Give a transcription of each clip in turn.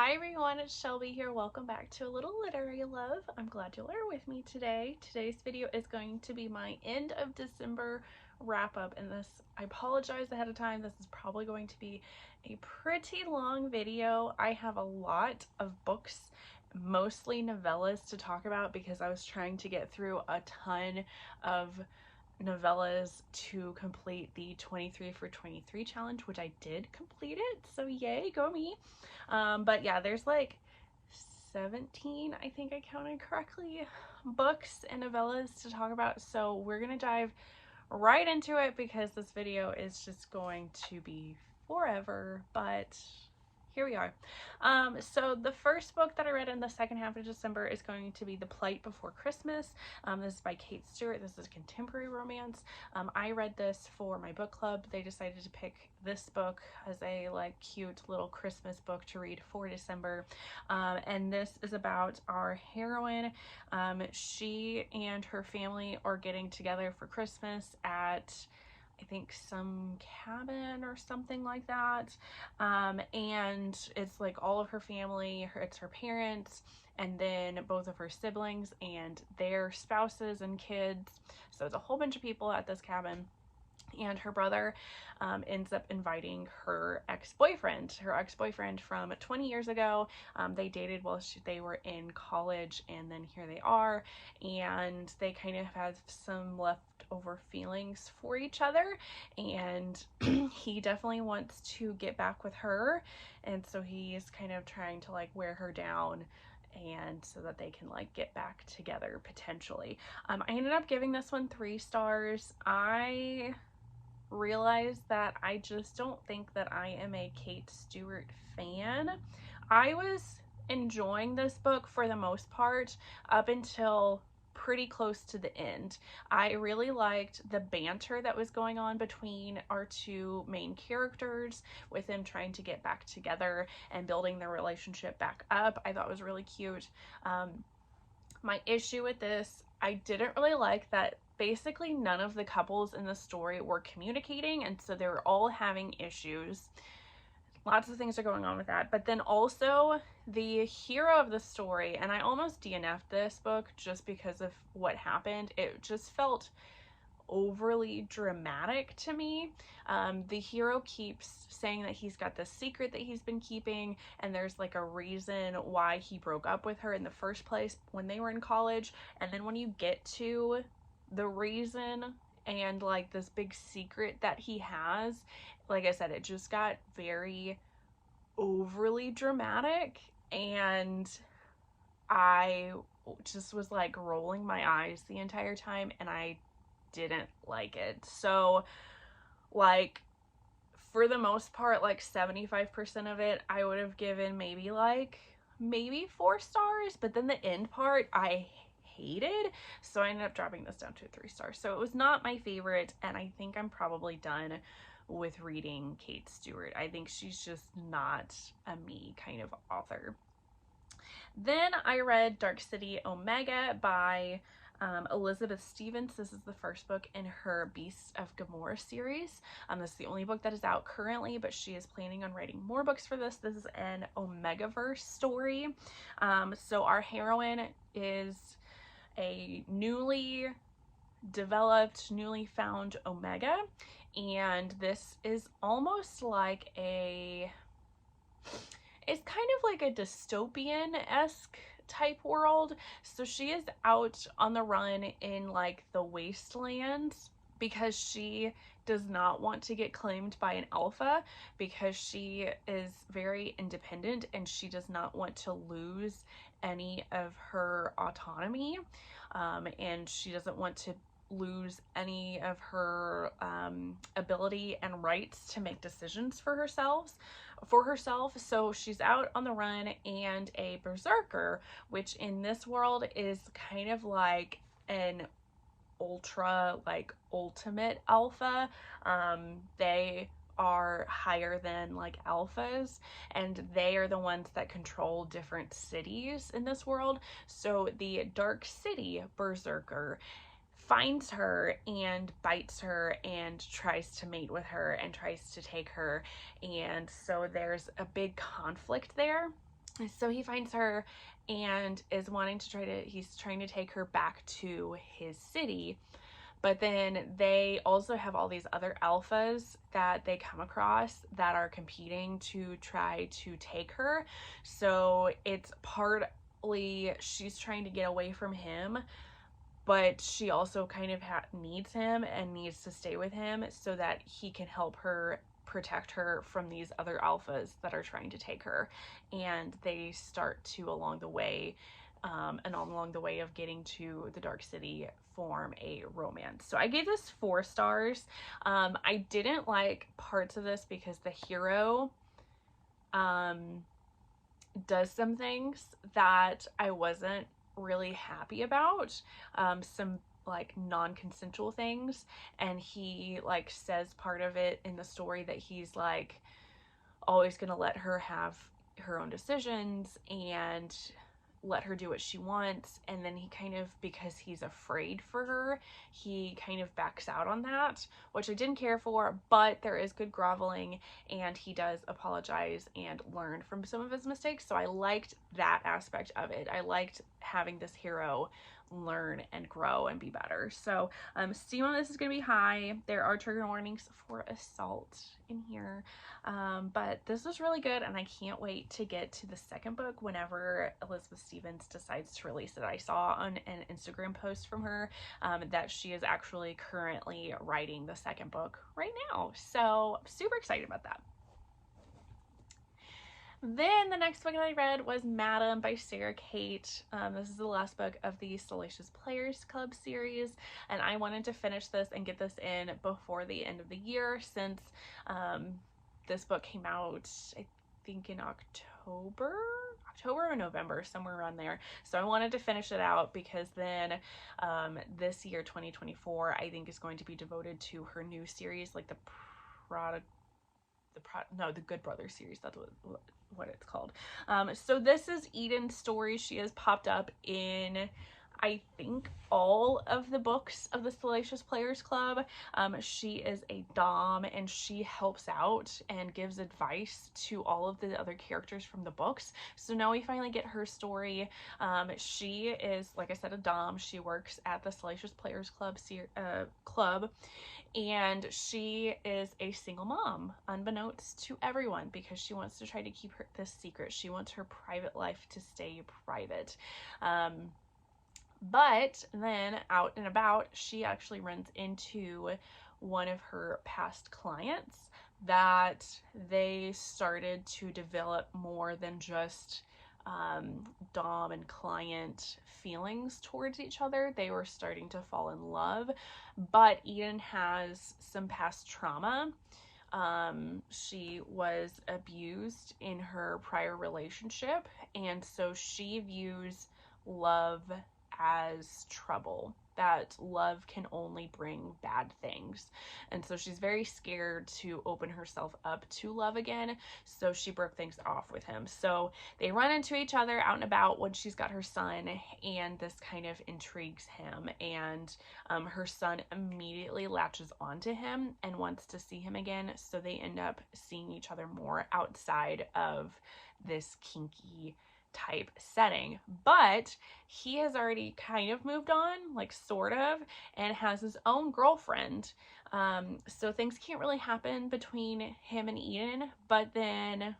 Hi everyone, it's Shelby here. Welcome back to A Little Literary Love. I'm glad you're with me today. Today's video is going to be my end of December wrap up, and this, I apologize ahead of time, this is probably going to be a pretty long video. I have a lot of books, mostly novellas, to talk about because I was trying to get through a ton of novellas to complete the 23 for 23 challenge, which I did complete it, so yay, go me. But yeah, there's like 17, I think I counted correctly, books and novellas to talk about, so we're gonna dive right into it because this video is just going to be forever, but here we are. So the first book that I read in the second half of December is going to be The Plight Before Christmas. This is by Cate Stewart. This is a contemporary romance. I read this for my book club. They decided to pick this book as a cute little Christmas book to read for December. And this is about our heroine. She and her family are getting together for Christmas at, I think, some cabin or something like that, and it's like all of her family, it's her parents, and then both of her siblings and their spouses and kids, so it's a whole bunch of people at this cabin. And her brother ends up inviting her ex-boyfriend from 20 years ago. They dated while they were in college, and then here they are, and they kind of have some leftover feelings for each other, and he definitely wants to get back with her, and so he's kind of trying to wear her down, and so that they can get back together potentially. I ended up giving this one 3 stars. I realized that I just don't think that I am a Cate Stewart fan. I was enjoying this book for the most part up until pretty close to the end. I really liked the banter that was going on between our two main characters, with them trying to get back together and building their relationship back up. I thought it was really cute. My issue with this, I didn't really like that basically none of the couples in the story were communicating, and so they were all having issues. Lots of things are going on with that. But then also the hero of the story, and I almost DNF'd this book just because of what happened. It just felt overly dramatic to me. The hero keeps saying that he's got this secret that he's been keeping, and there's a reason why he broke up with her in the first place when they were in college, and then when you get to the reason and this big secret that he has, like I said, it just got very overly dramatic, and I just was rolling my eyes the entire time, and I didn't like it. So for the most part, 75% of it I would have given maybe 4 stars, but then the end part I hated, so I ended up dropping this down to 3 stars. So it was not my favorite, and I think I'm probably done with reading Cate Stewart. I think she's just not a me kind of author. Then I read Dark City Omega by Elizabeth Stevens. This is the first book in her Beasts of Gomorrah series. This is the only book that is out currently, but she is planning on writing more books for this. This is an Omegaverse story. So our heroine is a newly developed, newly found Omega, and this is almost like it's kind of like a dystopian-esque type world. So she is out on the run in the wastelands because she does not want to get claimed by an alpha, because she is very independent and she does not want to lose any of her autonomy, and she doesn't want to lose any of her ability and rights to make decisions for herself. So she's out on the run, and a berserker, which in this world is kind of like an ultra ultimate alpha. They are higher than alphas, and they are the ones that control different cities in this world. So the Dark City berserker finds her and bites her and tries to mate with her and tries to take her, and so there's a big conflict there. So he finds her and is wanting to he's trying to take her back to his city. But then they also have all these other alphas that they come across that are competing to try to take her. So it's partly she's trying to get away from him, but she also kind of needs him and needs to stay with him so that he can help her protect her from these other alphas that are trying to take her. And they start to, along the way of getting to the Dark City, form a romance. So I gave this 4 stars. I didn't like parts of this because the hero does some things that I wasn't really happy about. Some like non-consensual things, and he like says part of it in the story that he's like always gonna let her have her own decisions and let her do what she wants. And then he kind of, because he's afraid for her, he kind of backs out on that, which I didn't care for. But there is good groveling, and he does apologize and learn from some of his mistakes. So I liked that aspect of it. I liked having this hero learn and grow and be better. So steam on this is going to be high. There are trigger warnings for assault in here, but this was really good, and I can't wait to get to the second book whenever Elizabeth Stevens decides to release it. I saw on an Instagram post from her that she is actually currently writing the second book right now, so I'm super excited about that. Then the next book that I read was Madam by Sara Cate. This is the last book of the Salacious Players Club series, and I wanted to finish this and get this in before the end of the year, since this book came out, I think, in October or November, somewhere around there. So I wanted to finish it out because then this year, 2024, I think is going to be devoted to her new series, like the Good Brothers series. That's what it's called. So this is Eden's story. She has popped up in, I think, all of the books of the Salacious Players Club. She is a dom, and she helps out and gives advice to all of the other characters from the books. So now we finally get her story. She is, like I said, a dom. She works at the Salacious Players Club and she is a single mom, unbeknownst to everyone, because she wants to try to keep this secret. She wants her private life to stay private. But then out and about, she actually runs into one of her past clients that they started to develop more than just dom and client feelings towards each other. They were starting to fall in love, but Eden has some past trauma. She was abused in her prior relationship, and so she views love as trouble, that love can only bring bad things. And so she's very scared to open herself up to love again, so she broke things off with him. So they run into each other out and about when she's got her son, and this kind of intrigues him, and her son immediately latches onto him and wants to see him again, so they end up seeing each other more outside of this kinky type setting. But he has already kind of moved on, like sort of, and has his own girlfriend. So things can't really happen between him and Eden, but then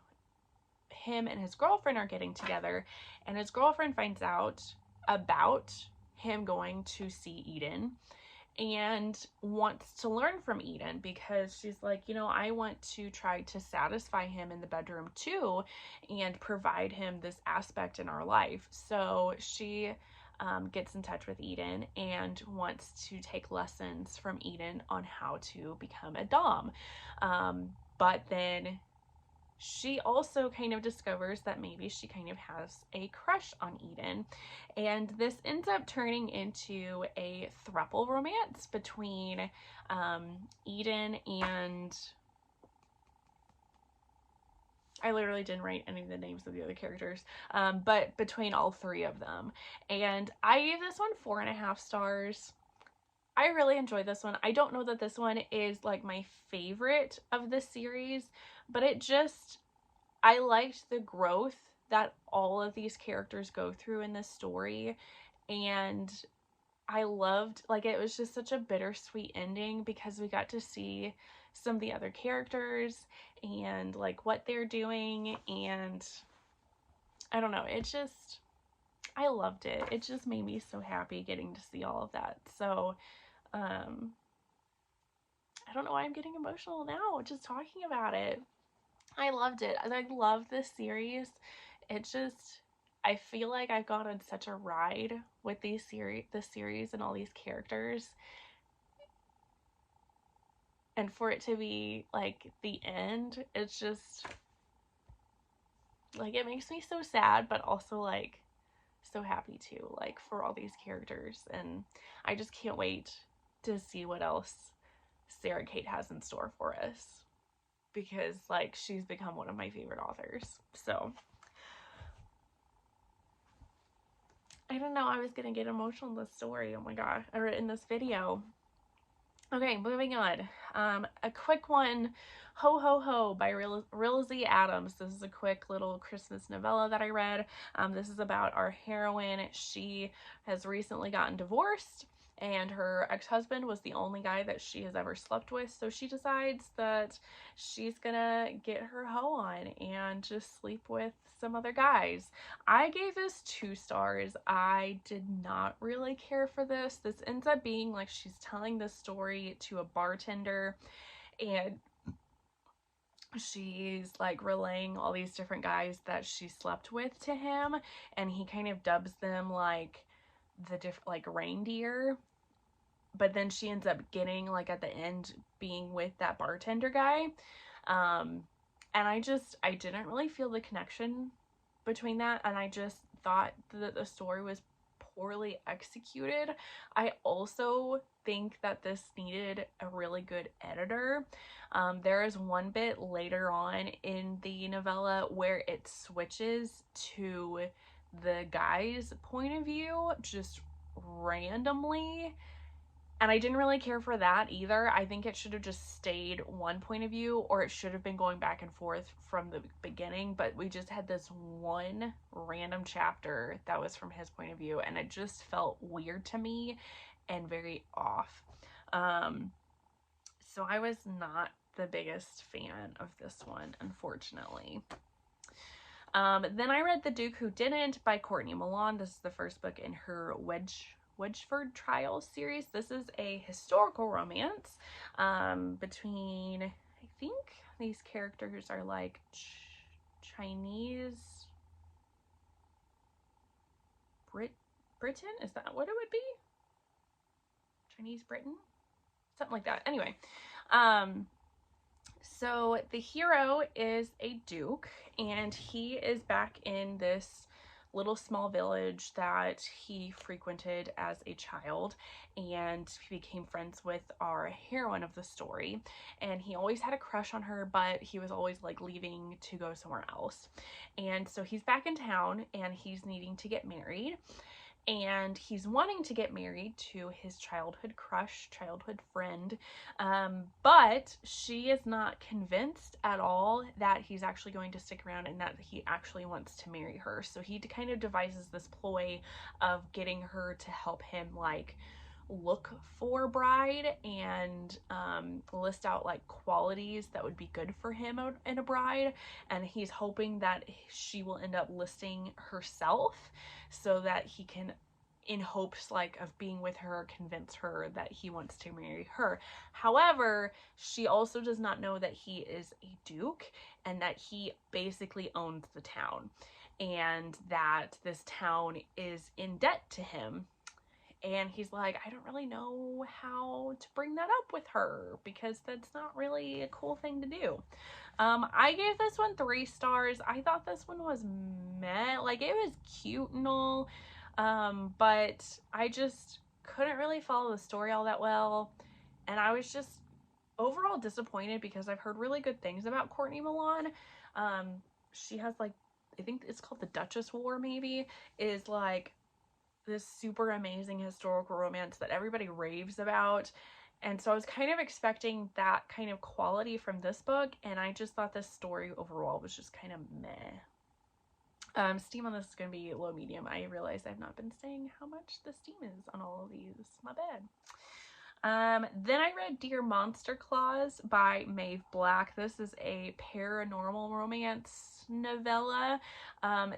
him and his girlfriend are getting together, and his girlfriend finds out about him going to see Eden and wants to learn from Eden, because she's like, you know, I want to try to satisfy him in the bedroom too and provide him this aspect in our life. So she gets in touch with Eden and wants to take lessons from Eden on how to become a dom. But then she also kind of discovers that maybe she kind of has a crush on Eden, and this ends up turning into a throuple romance between Eden and, I literally didn't write any of the names of the other characters, but between all 3 of them. And I gave this one 4.5 stars. I really enjoyed this one. I don't know that this one is like my favorite of the series, but I liked the growth that all of these characters go through in this story. And I loved, like, it was just such a bittersweet ending because we got to see some of the other characters and like what they're doing, and I don't know, it just, I loved it. It just made me so happy getting to see all of that. So I don't know why I'm getting emotional now just talking about it. I loved it. I love this series. It just, I feel like I've gone on such a ride with this series and all these characters. And for it to be like the end, it's just like, it makes me so sad, but also like so happy too, like for all these characters. And I just can't wait to see what else Sara Cate has in store for us, because like she's become one of my favorite authors. So I don't know, I was gonna get emotional in this story, oh my god, or in this video. Okay, moving on. A quick one, Ho Ho Ho by Rilzy Adams. This is a quick little Christmas novella that I read. This is about our heroine. She has recently gotten divorced, and her ex-husband was the only guy that she has ever slept with, so she decides that she's gonna get her hoe on and just sleep with some other guys. I gave this 2 stars. I did not really care for this. This ends up being like she's telling this story to a bartender, and she's like relaying all these different guys that she slept with to him, and he kind of dubs them like the different, like, reindeer. But then she ends up getting, like, at the end being with that bartender guy. And I didn't really feel the connection between that, and I just thought that the story was poorly executed. I also think that this needed a really good editor. There is one bit later on in the novella where it switches to the guy's point of view just randomly, and I didn't really care for that either. I think it should have just stayed one point of view, or it should have been going back and forth from the beginning, but we just had this one random chapter that was from his point of view, and it just felt weird to me and very off. So I was not the biggest fan of this one, unfortunately. Then I read The Duke Who Didnt by Courtney Milan. This is the first book in her Wedgeford Trials series. This is a historical romance between, I think these characters are like Chinese Britain? Is that what it would be? Chinese Britain? Something like that. Anyway, so the hero is a duke, and he is back in this little small village that he frequented as a child, and he became friends with our heroine of the story, and he always had a crush on her, but he was always like leaving to go somewhere else. And so he's back in town, and he's needing to get married, and he's wanting to get married to his childhood crush, childhood friend, but she is not convinced at all that he's actually going to stick around and that he actually wants to marry her. So he kind of devises this ploy of getting her to help him like look for a bride and list out like qualities that would be good for him in a bride, and he's hoping that she will end up listing herself so that he can, in hopes like of being with her, convince her that he wants to marry her. However, she also does not know that he is a duke and that he basically owns the town, and that this town is in debt to him. And he's like, I don't really know how to bring that up with her because that's not really a cool thing to do. I gave this one 3 stars. I thought this one was meh. Like, it was cute and all, but I just couldn't really follow the story all that well. And I was just overall disappointed because I've heard really good things about Courtney Milan. She has like, I think it's called The Duchess War, maybe, is like this super amazing historical romance that everybody raves about. And so I was kind of expecting that kind of quality from this book, and I just thought this story overall was just kind of meh. Steam on this is going to be low medium. I realize I've not been saying how much the steam is on all of these. My bad. Then I read Dear Monster Claus by Maeve Black. This is a paranormal romance novella.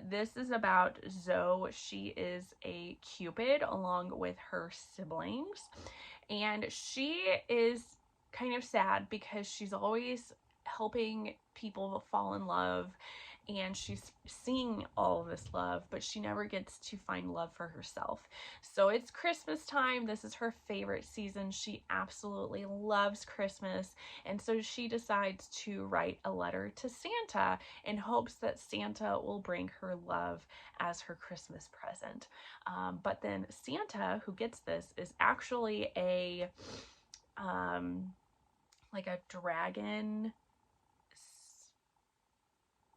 This is about Zoe. She is a Cupid along with her siblings. And she is kind of sad because she's always helping people fall in love, and she's seeing all of this love, but she never gets to find love for herself. So it's Christmas time. This is her favorite season. She absolutely loves Christmas, and so she decides to write a letter to Santa in hopes that Santa will bring her love as her Christmas present. But then Santa, who gets this, is actually a like a dragon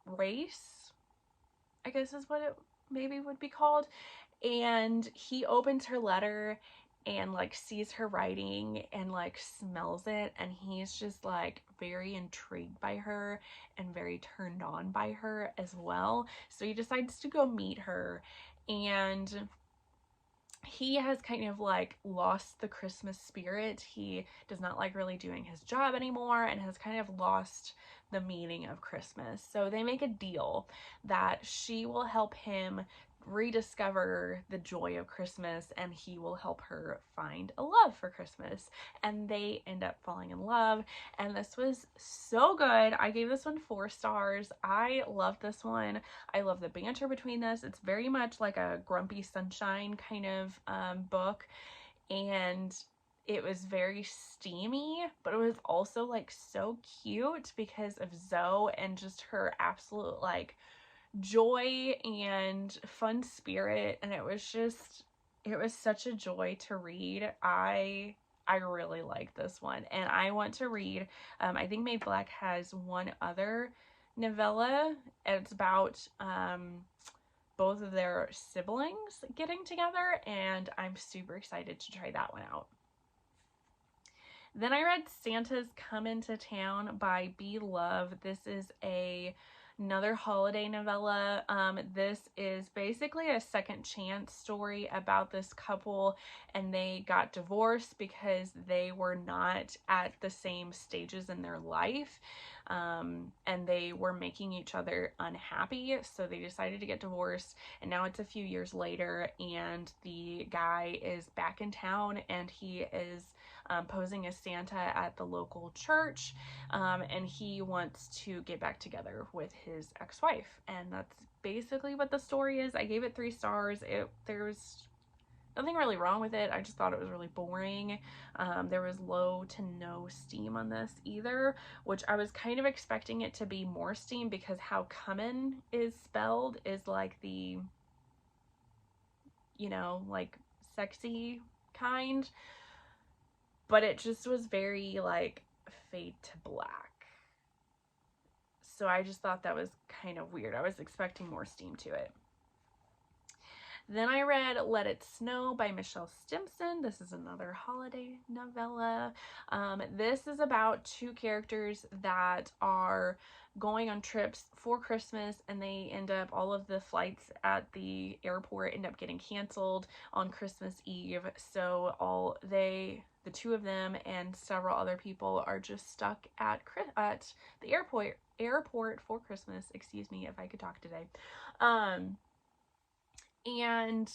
race, I guess is what it maybe would be called. And he opens her letter and like sees her writing and like smells it, and he's just like very intrigued by her and very turned on by her as well. So he decides to go meet her, and he has kind of like lost the Christmas spirit. He does not like really doing his job anymore and has kind of lost the meaning of Christmas. So they make a deal that she will help him rediscover the joy of Christmas, and he will help her find a love for Christmas. And they end up falling in love, and this was so good. I gave this one 4 stars. I love this one. I love the banter between this. It's very much like a Grumpy Sunshine kind of book, and it was very steamy, but it was also like so cute because of Zoe and just her absolute like joy and fun spirit. And it was such a joy to read. I really like this one, and I want to read, I think Maeve Black has one other novella. It's about both of their siblings getting together, and I'm super excited to try that one out. Then I read Santa's Come to Town by B. Love. This is another holiday novella. This is basically a second chance story about this couple, and they got divorced because they were not at the same stages in their life, and they were making each other unhappy, so they decided to get divorced. And now it's a few years later, and the guy is back in town, and he is posing as Santa at the local church, and he wants to get back together with his ex-wife. And that's basically what the story is. I gave it 3 stars. There's nothing really wrong with it. I just thought it was really boring. There was low to no steam on this either, which I was kind of expecting it to be more steam because how Cummin is spelled is like the, you know, like sexy kind. But it just was very like fade to black. So I just thought that was kind of weird. I was expecting more steam to it. Then I read Let It Snow by Michelle Stimpson. This is another holiday novella. This is about 2 characters that are going on trips for Christmas, and they end up, all of the flights at the airport end up getting canceled on Christmas Eve. So the 2 of them and several other people are just stuck at the airport for Christmas. Excuse me if I could talk today. And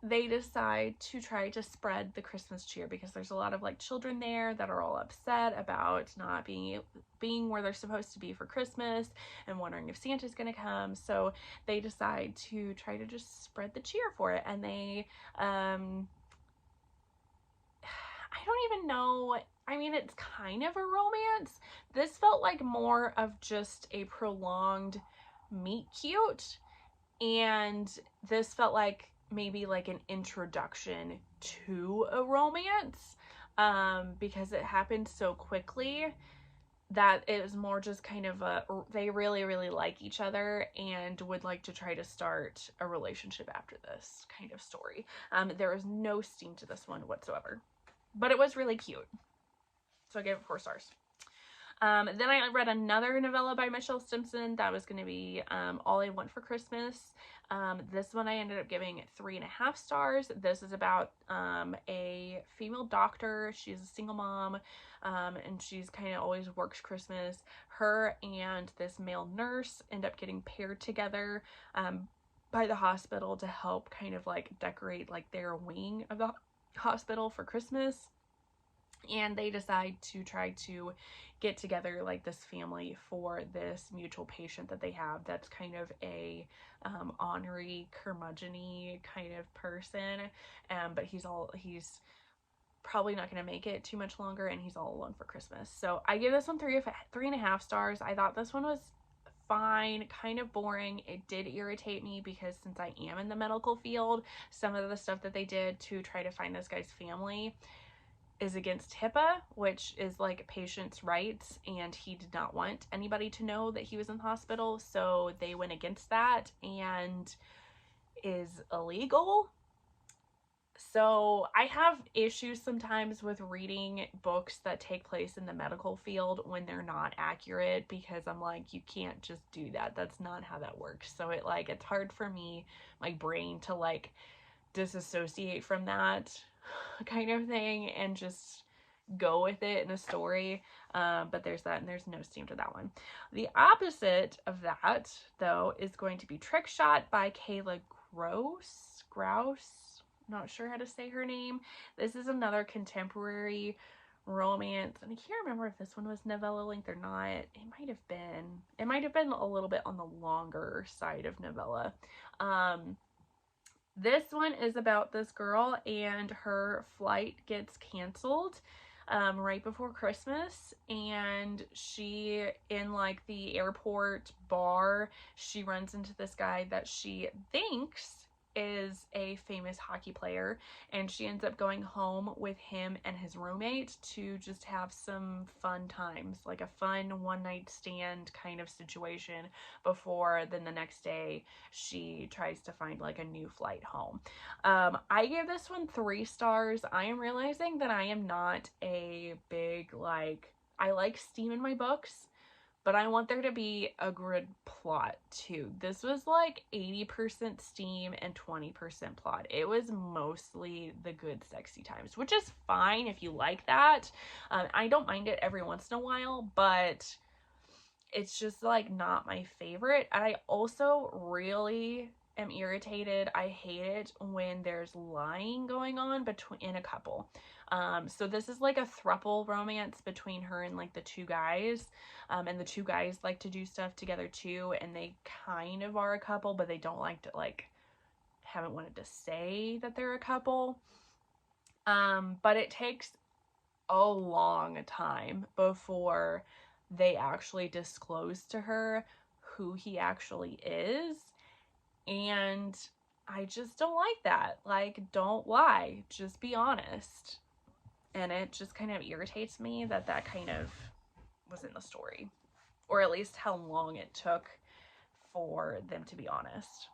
they decide to try to spread the Christmas cheer because there's a lot of like children there that are all upset about not being where they're supposed to be for Christmas and wondering if Santa's gonna come. So they decide to try to just spread the cheer for it. And they I don't even know, I mean, it's kind of a romance. This felt like more of just a prolonged meet cute, and this felt like maybe like an introduction to a romance, because it happened so quickly that it was more just kind of they really like each other and would like to try to start a relationship after this kind of story. There was no steam to this one whatsoever, but it was really cute, so I gave it 4 stars. Then I read another novella by Michelle Stimpson that was going to be All I Want for Christmas. This one I ended up giving 3.5 stars. This is about a female doctor. She's a single mom, and she's kind of always works Christmas. Her and this male nurse end up getting paired together by the hospital to help kind of like decorate like their wing of the hospital for Christmas. And they decide to try to get together like this family for this mutual patient that they have that's kind of a ornery, curmudgeon-y kind of person, but he's probably not going to make it too much longer, and he's all alone for Christmas. So I give this one 3.5 stars. I thought this one was fine, kind of boring. It did irritate me because since I am in the medical field, some of the stuff that they did to try to find this guy's family is against HIPAA, which is like patients' rights, and he did not want anybody to know that he was in the hospital, so they went against that and is illegal. So I have issues sometimes with reading books that take place in the medical field when they're not accurate, because I'm like, you can't just do that. That's not how that works. So it's hard for me, my brain, to like disassociate from that kind of thing and just go with it in a story. But there's that, and there's no steam to that one. The opposite of that, though, is going to be Trickshot by Kayla Grosse. Not sure how to say her name. This is another contemporary romance, and I can't remember if this one was novella length or not. It might have been. It might have been a little bit on the longer side of novella. This one is about this girl, and her flight gets canceled right before Christmas, and she, in like the airport bar, she runs into this guy that she thinks is a famous hockey player, and she ends up going home with him and his roommate to just have some fun times, like a fun one-night stand kind of situation, before then the next day she tries to find like a new flight home. I gave this one 3 stars. I am realizing that I am not a big, like, I like steam in my books, but I want there to be a good plot too. This was like 80% steam and 20% plot. It was mostly the good sexy times, which is fine if you like that. I don't mind it every once in a while, but it's just like not my favorite. And I also really am irritated. I hate it when there's lying going on in a couple. So this is like a throuple romance between her and like the 2 guys. And the 2 guys like to do stuff together too, and they kind of are a couple, but they don't like to, like, haven't wanted to say that they're a couple. But it takes a long time before they actually disclose to her who he actually is, and I just don't like that. Like, don't lie, just be honest. And it just kind of irritates me that that kind of was in the story, or at least how long it took for them to be honest.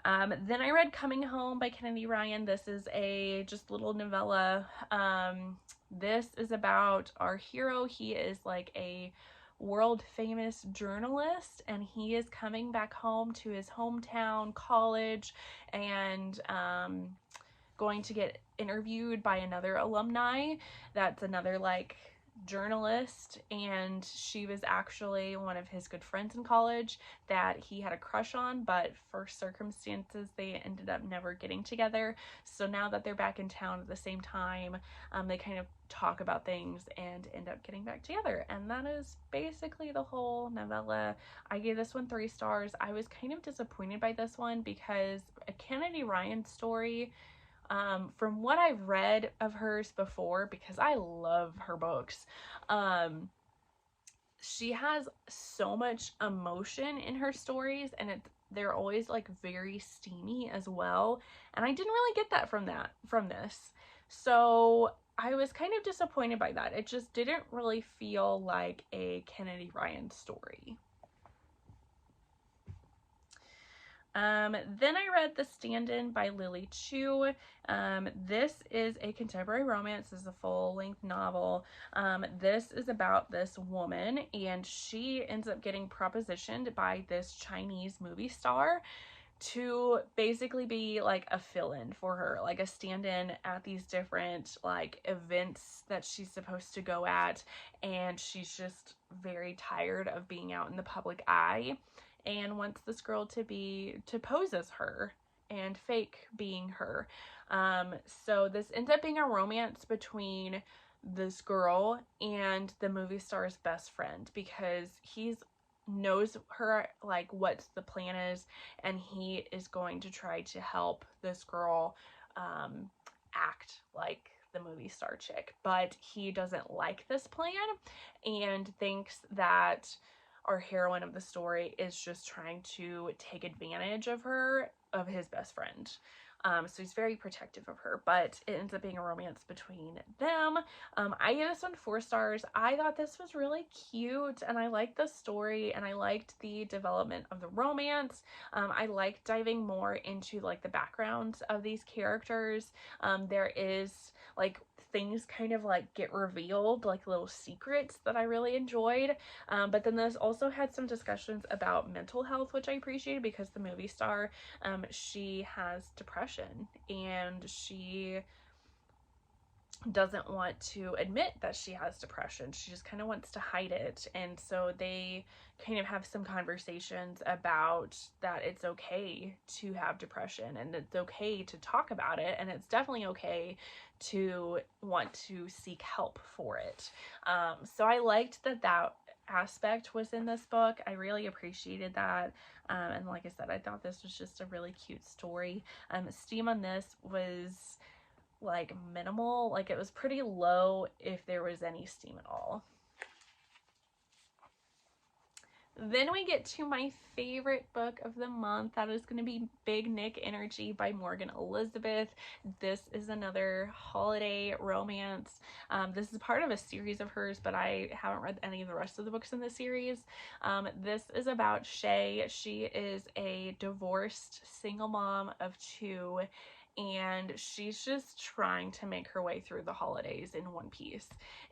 Then I read Coming Home by Kennedy Ryan. This is a just little novella. This is about our hero. He is like a world famous journalist, and he is coming back home to his hometown college, and going to get interviewed by another alumni that's another like journalist, and she was actually one of his good friends in college that he had a crush on, but for circumstances they ended up never getting together. So now that they're back in town at the same time, they kind of talk about things and end up getting back together, and that is basically the whole novella. I gave this one 3 stars. I was kind of disappointed by this one because a Kennedy Ryan story, from what I've read of hers before, because I love her books, she has so much emotion in her stories, and they're always like very steamy as well, and I didn't really get that from this. So I was kind of disappointed by that. It just didn't really feel like a Kennedy Ryan story. Then I read The Stand-In by Lily Chu. This is a contemporary romance. This is a full-length novel. This is about this woman, and she ends up getting propositioned by this Chinese movie star to basically be like a fill-in for her, like a stand-in at these different like events that she's supposed to go at, and she's just very tired of being out in the public eye and wants this girl to pose as her and fake being her. So this ends up being a romance between this girl and the movie star's best friend, because he's knows her, like what the plan is, and he is going to try to help this girl act like the movie star chick, but he doesn't like this plan and thinks that our heroine of the story is just trying to take advantage of her, of his best friend. So he's very protective of her, but it ends up being a romance between them. I gave this one 4 stars. I thought this was really cute, and I liked the story, and I liked the development of the romance. I liked diving more into like the backgrounds of these characters. There is like things kind of like get revealed, like little secrets that I really enjoyed. But then this also had some discussions about mental health, which I appreciated, because the movie star, she has depression, and she doesn't want to admit that she has depression. She just kind of wants to hide it. And so they kind of have some conversations about that it's okay to have depression, and it's okay to talk about it, and it's definitely okay to want to seek help for it. So I liked that aspect was in this book. I really appreciated that. And like I said, I thought this was just a really cute story. Steam on this was like minimal, like it was pretty low if there was any steam at all. Then we get to my favorite book of the month. That is going to be Big Nick Energy by Morgan Elizabeth. This is another holiday romance. This is part of a series of hers, but I haven't read any of the rest of the books in the series. This is about Shay. She is a divorced single mom of 2, and she's just trying to make her way through the holidays in one piece.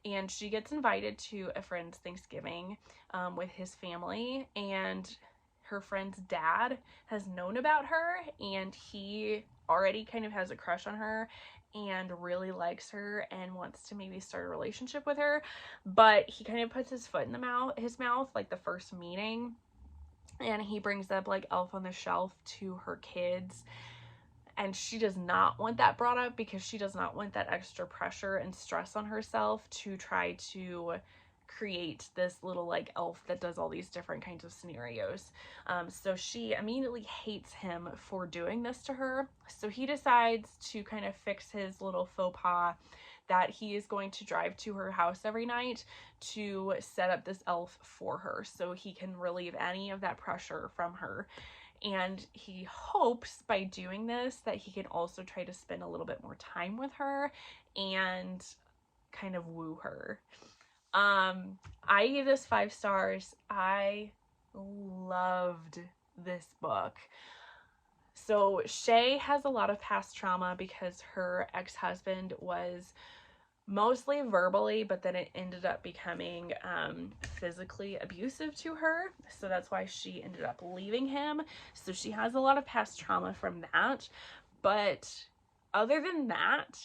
And she gets invited to a friend's Thanksgiving with his family, and her friend's dad has known about her, and he already kind of has a crush on her and really likes her and wants to maybe start a relationship with her, but he kind of puts his foot in his mouth like the first meeting, and he brings up like Elf on the Shelf to her kids. And she does not want that brought up, because she does not want that extra pressure and stress on herself to try to create this little like elf that does all these different kinds of scenarios. So she immediately hates him for doing this to her. So he decides to kind of fix his little faux pas, that he is going to drive to her house every night to set up this elf for her, so he can relieve any of that pressure from her. And he hopes by doing this that he can also try to spend a little bit more time with her and kind of woo her. I gave this 5 stars. I loved this book. So Shay has a lot of past trauma because her ex-husband was mostly verbally, but then it ended up becoming physically abusive to her. So that's why she ended up leaving him. So she has a lot of past trauma from that. But other than that,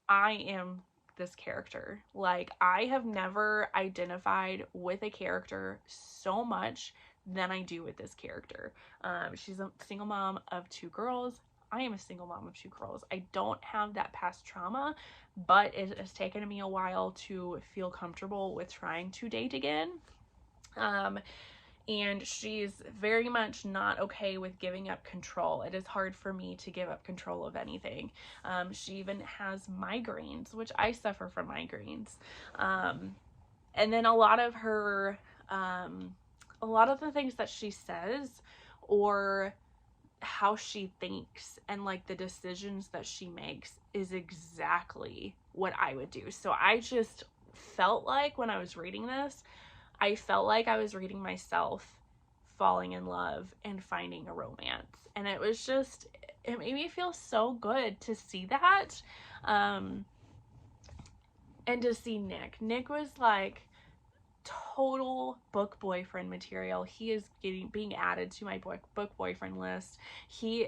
I am this character. Like, I have never identified with a character so much than I do with this character. She's a single mom of 2 girls. I am a single mom of 2 girls. I don't have that past trauma, but it has taken me a while to feel comfortable with trying to date again. And she's very much not okay with giving up control. It is hard for me to give up control of anything. She even has migraines, which I suffer from migraines. And then a lot of the things that she says, or how she thinks, and like the decisions that she makes, is exactly what I would do. So I just felt like when I was reading this, I felt like I was reading myself falling in love and finding a romance. And it was just, it made me feel so good to see that. And to see Nick. Nick was like total book boyfriend material. He is being added to my book boyfriend list. He's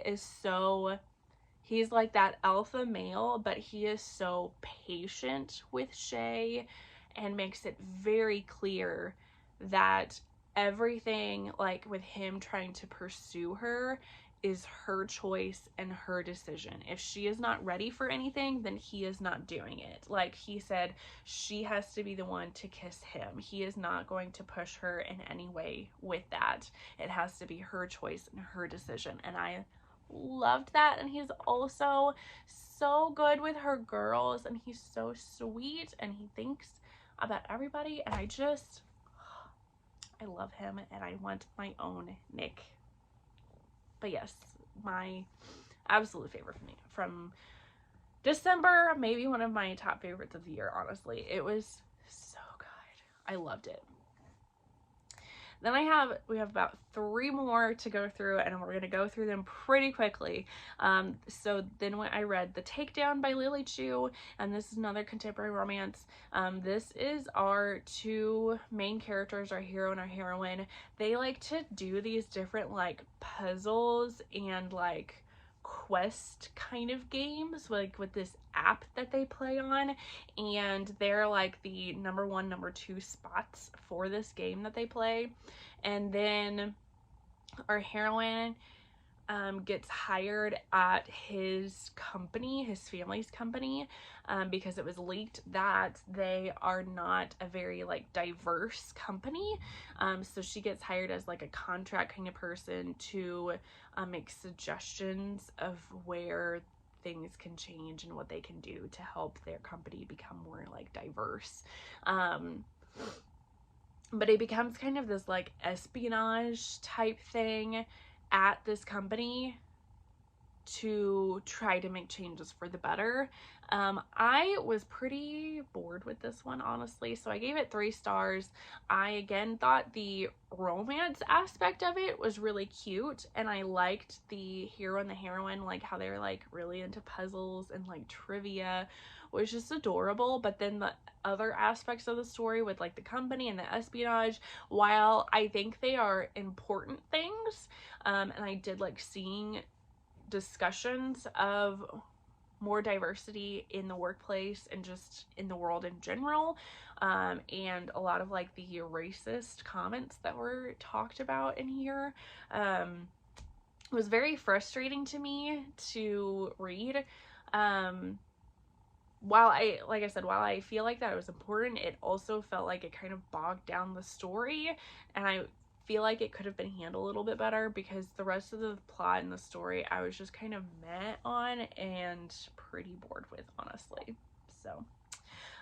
like that alpha male, but he is so patient with Shay and makes it very clear that everything, like with him trying to pursue her, is her choice and her decision. If she is not ready for anything, then he is not doing it. Like he said, she has to be the one to kiss him. He is not going to push her in any way with that. It has to be her choice and her decision. And I loved that. And he's also so good with her girls, and he's so sweet, and he thinks about everybody, and I love him, and I want my own Nick. But yes, my absolute favorite from December, maybe one of my top favorites of the year, honestly. It was so good. I loved it. Then we have about 3 more to go through, and we're going to go through them pretty quickly. So then when I read The Takedown by Lily Chu, and this is another contemporary romance. This is our 2 main characters, our hero and our heroine. They like to do these different like puzzles and like quest kind of games, like with this app that they play on, and they're like the number 1, number 2 spots for this game that they play. And then our heroine gets hired at his company, his family's company, because it was leaked that they are not a very like diverse company. So she gets hired as like a contract kind of person to make suggestions of where things can change and what they can do to help their company become more like diverse. But it becomes kind of this like espionage type thing at this company to try to make changes for the better. I was pretty bored with this one, honestly, so I gave it 3 stars. I again thought the romance aspect of it was really cute, and I liked the hero and the heroine, like how they're like really into puzzles and like trivia, was just adorable. But then the other aspects of the story with like the company and the espionage, while I think they are important things, and I did like seeing discussions of more diversity in the workplace and just in the world in general, and a lot of like the racist comments that were talked about in here, was very frustrating to me to read. While I feel like that it was important, it also felt like it kind of bogged down the story, and I feel like it could have been handled a little bit better, because the rest of the plot and the story I was just kind of meh on and pretty bored with, honestly. So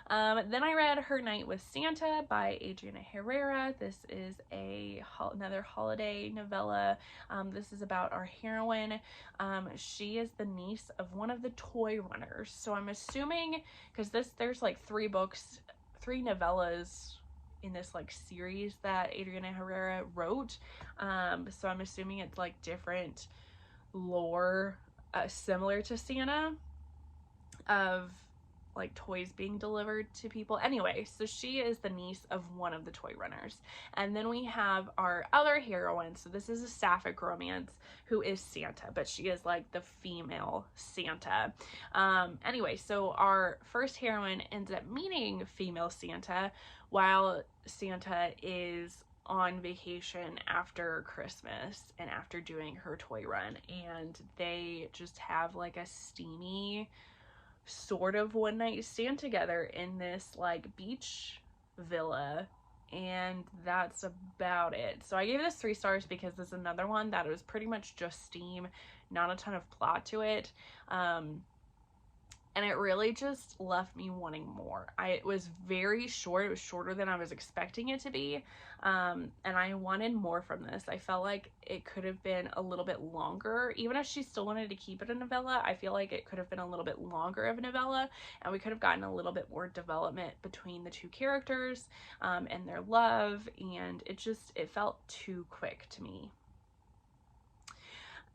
then I read Her Night with Santa by Adriana Herrera. This is another holiday novella. This is about our heroine. She is the niece of one of the toy runners. So I'm assuming, because there's like 3 novellas in this like series that Adriana Herrera wrote. So I'm assuming it's like different lore, similar to Santa, of like toys being delivered to people. Anyway, so she is the niece of one of the toy runners. And then we have our other heroine. So this is a sapphic romance, who is Santa, but she is like the female Santa. Anyway, so our first heroine ends up meeting female Santa while Santa is on vacation after Christmas and after doing her toy run, and they just have like a steamy sort of one night stand together in this like beach villa, and that's about it. So I gave this 3 stars because this is another one that was pretty much just steam, not a ton of plot to it. and it really just left me wanting more. It was very short. It was shorter than I was expecting it to be. And I wanted more from this. I felt like it could have been a little bit longer. Even if she still wanted to keep it a novella, I feel like it could have been a little bit longer of a novella, and we could have gotten a little bit more development between the two characters, and their love, and it felt too quick to me.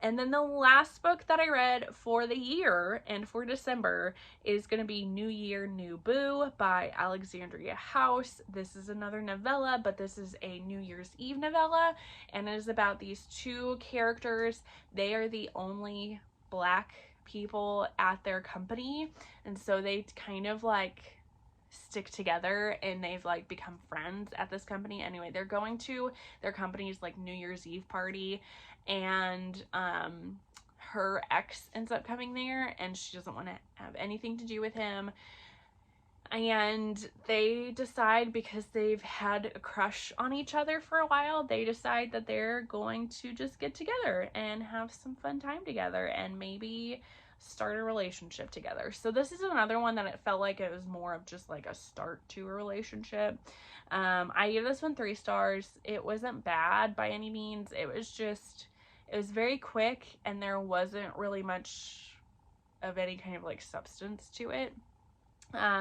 And then the last book that I read for the year and for December is going to be New Year, New Boo by Alexandria House. This is another novella, but this is a New Year's Eve novella, and it is about these two characters. They are the only Black people at their company, and so they kind of like stick together, and they've like become friends at this company. Anyway, they're going to their company's like New Year's Eve party, and her ex ends up coming there, and she doesn't want to have anything to do with him. And they decide, because they've had a crush on each other for a while, they decide that they're going to just get together and have some fun time together and maybe start a relationship together. So this is another one that it felt like it was more of just like a start to a relationship. I gave this one 3 stars. It wasn't bad by any means. It was very quick, and there wasn't really much of any kind of like substance to it.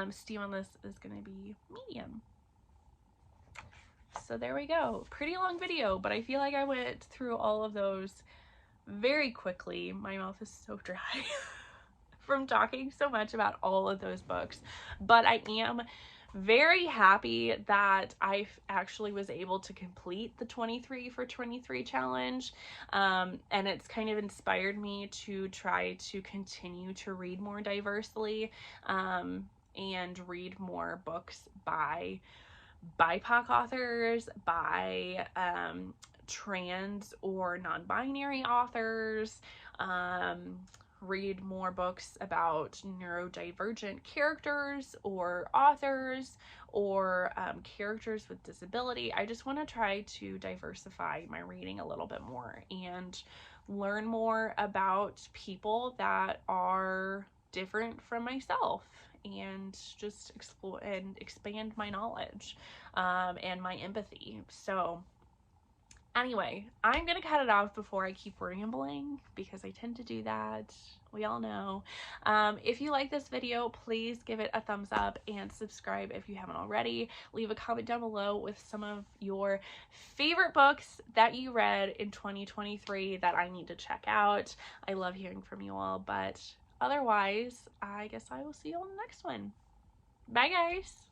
Steam on this is going to be medium. So there we go. Pretty long video, but I feel like I went through all of those very quickly. My mouth is so dry from talking so much about all of those books, but I am very happy that I actually was able to complete the 23 for 23 challenge, and it's kind of inspired me to try to continue to read more diversely, and read more books by BIPOC authors, by trans or non-binary authors, read more books about neurodivergent characters or authors, or characters with disability. I just want to try to diversify my reading a little bit more and learn more about people that are different from myself, and just explore and expand my knowledge and my empathy. So anyway, I'm gonna cut it off before I keep rambling, because I tend to do that. We all know. If you like this video, please give it a thumbs up and subscribe if you haven't already. Leave a comment down below with some of your favorite books that you read in 2023 that I need to check out. I love hearing from you all, but otherwise, I guess I will see you on the next one. Bye, guys.